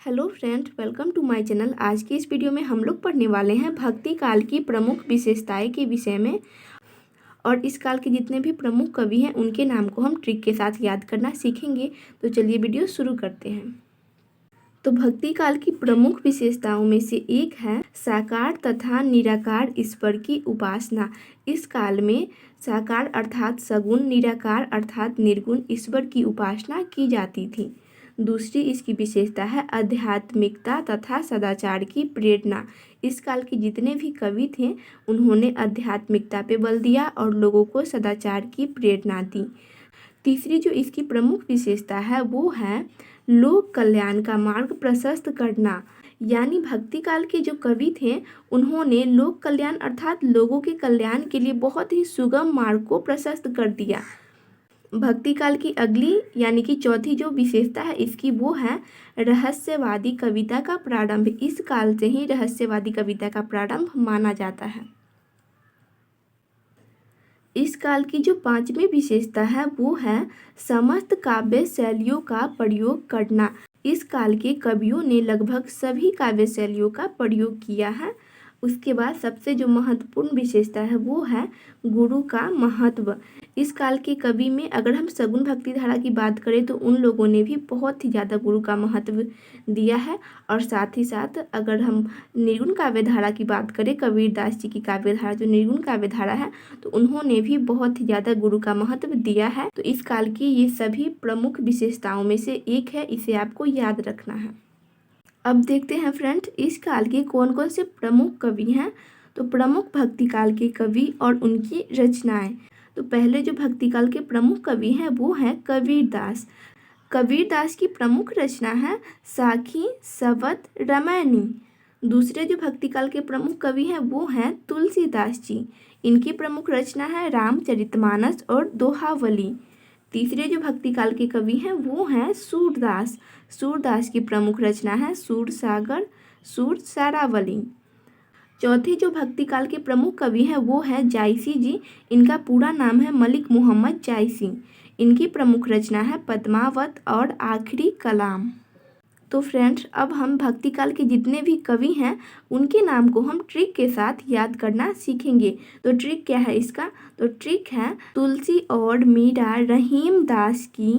Hello friend, welcome to my channel. आज की इस वीडियो में हम लोग पढ़ने वाले हैं भक्ति काल की प्रमुख विशेषताएं के विषय में। और इस काल के जितने भी प्रमुख कवि हैं उनके नाम को हम ट्रिक के साथ याद करना सीखेंगे। तो चलिए वीडियो शुरू करते हैं। तो भक्ति काल की प्रमुख विशेषताओं में से एक है साकार तथा निराकार ईश्वर की उपासना। इस काल में साकार अर्थात सगुण, निराकार अर्थात निर्गुण ईश्वर की उपासना की जाती थी। दूसरी इसकी विशेषता है आध्यात्मिकता तथा सदाचार की प्रेरणा। इस काल के जितने भी कवि थे उन्होंने आध्यात्मिकता पे बल दिया और लोगों को सदाचार की प्रेरणा दी। तीसरी जो इसकी प्रमुख विशेषता है वो है लोक कल्याण का मार्ग प्रशस्त करना। यानी भक्ति काल के जो कवि थे उन्होंने लोक कल्याण अर्थात लोगों के कल्याण के लिए बहुत ही सुगम मार्ग को प्रशस्त कर दिया। भक्ति काल की अगली यानी कि चौथी जो विशेषता है इसकी वो है रहस्यवादी कविता का प्रारंभ। इस काल से ही रहस्यवादी कविता का प्रारंभ माना जाता है। इस काल की जो पांचवी विशेषता है वो है समस्त काव्य शैलियों का प्रयोग करना। इस काल के कवियों ने लगभग सभी काव्य शैलियों का प्रयोग किया है। उसके बाद सबसे जो महत्वपूर्ण विशेषता है वो है गुरु का महत्व। इस काल के कवि में अगर हम सगुण भक्ति धारा की बात करें तो उन लोगों ने भी बहुत ही ज़्यादा गुरु का महत्व दिया है। और साथ ही साथ अगर हम निर्गुण काव्य धारा की बात करें, कबीरदास जी की काव्य धारा जो निर्गुण काव्य धारा है, तो उन्होंने भी बहुत ही ज़्यादा गुरु का महत्व दिया है। तो इस काल की ये सभी प्रमुख विशेषताओं में से एक है, इसे आपको याद रखना है। अब देखते हैं फ्रेंड इस काल के कौन कौन से प्रमुख कवि हैं। तो प्रमुख भक्ति काल के कवि और उनकी रचनाएं। तो पहले जो भक्ति काल के प्रमुख कवि हैं वो हैं कबीरदास। कबीरदास की प्रमुख रचना है साखी, सवत, रामायणी। दूसरे जो भक्ति काल के प्रमुख कवि हैं वो हैं तुलसीदास जी। इनकी प्रमुख रचना है रामचरितमानस और दोहावली। तीसरे जो भक्ति काल के कवि हैं वो हैं सूरदास। सूरदास की प्रमुख रचना है सूरसागर, सूरसारावली। चौथे जो भक्ति काल के प्रमुख कवि हैं वो हैं जायसी जी। इनका पूरा नाम है मलिक मोहम्मद जायसी। इनकी प्रमुख रचना है पद्मावत और आखिरी कलाम। तो फ्रेंड्स अब हम भक्ति काल के जितने भी कवि हैं उनके नाम को हम ट्रिक के साथ याद करना सीखेंगे। तो ट्रिक क्या है इसका? तो ट्रिक है तुलसी और मीरा रहीम दास की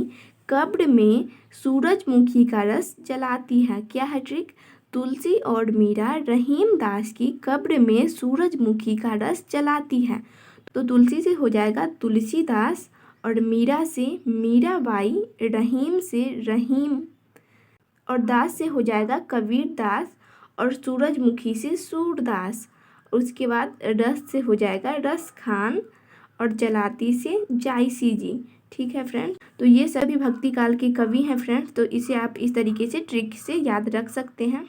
कब्र में सूरजमुखी का रस जलाती है। क्या है ट्रिक? तुलसी और मीरा रहीम दास की कब्र में सूरजमुखी का रस जलाती है। तो तुलसी से हो जाएगा तुलसीदास और मीरा से मीराबाई, रहीम से रहीम और दास से हो जाएगा कबीरदास और सूरजमुखी से सूरदास। उसके बाद रस से हो जाएगा रस खान और जलाती से जायसी जी। ठीक है फ्रेंड, तो ये सभी भक्ति काल के कवि हैं फ्रेंड्स। तो इसे आप इस तरीके से ट्रिक से याद रख सकते हैं।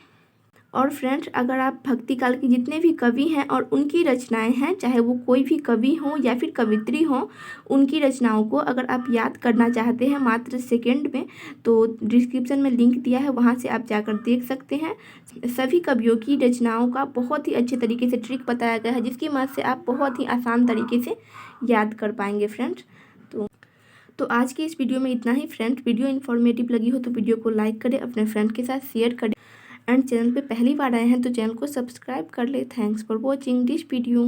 और फ्रेंड्स अगर आप भक्ति काल के जितने भी कवि हैं और उनकी रचनाएं हैं, चाहे वो कोई भी कवि हों या फिर कवित्री हों, उनकी रचनाओं को अगर आप याद करना चाहते हैं मात्र सेकंड में, तो डिस्क्रिप्शन में लिंक दिया है, वहां से आप जाकर देख सकते हैं। सभी कवियों की रचनाओं का बहुत ही अच्छे तरीके से ट्रिक बताया गया है जिसकी मदद से आप बहुत ही आसान तरीके से याद कर पाएंगे फ्रेंड्स। तो आज की इस वीडियो में इतना ही फ्रेंड। वीडियो इन्फॉर्मेटिव लगी हो तो वीडियो को लाइक करें, अपने फ्रेंड के साथ शेयर करें एंड चैनल पे पहली बार आए हैं तो चैनल को सब्सक्राइब कर ले। Thanks for watching this video.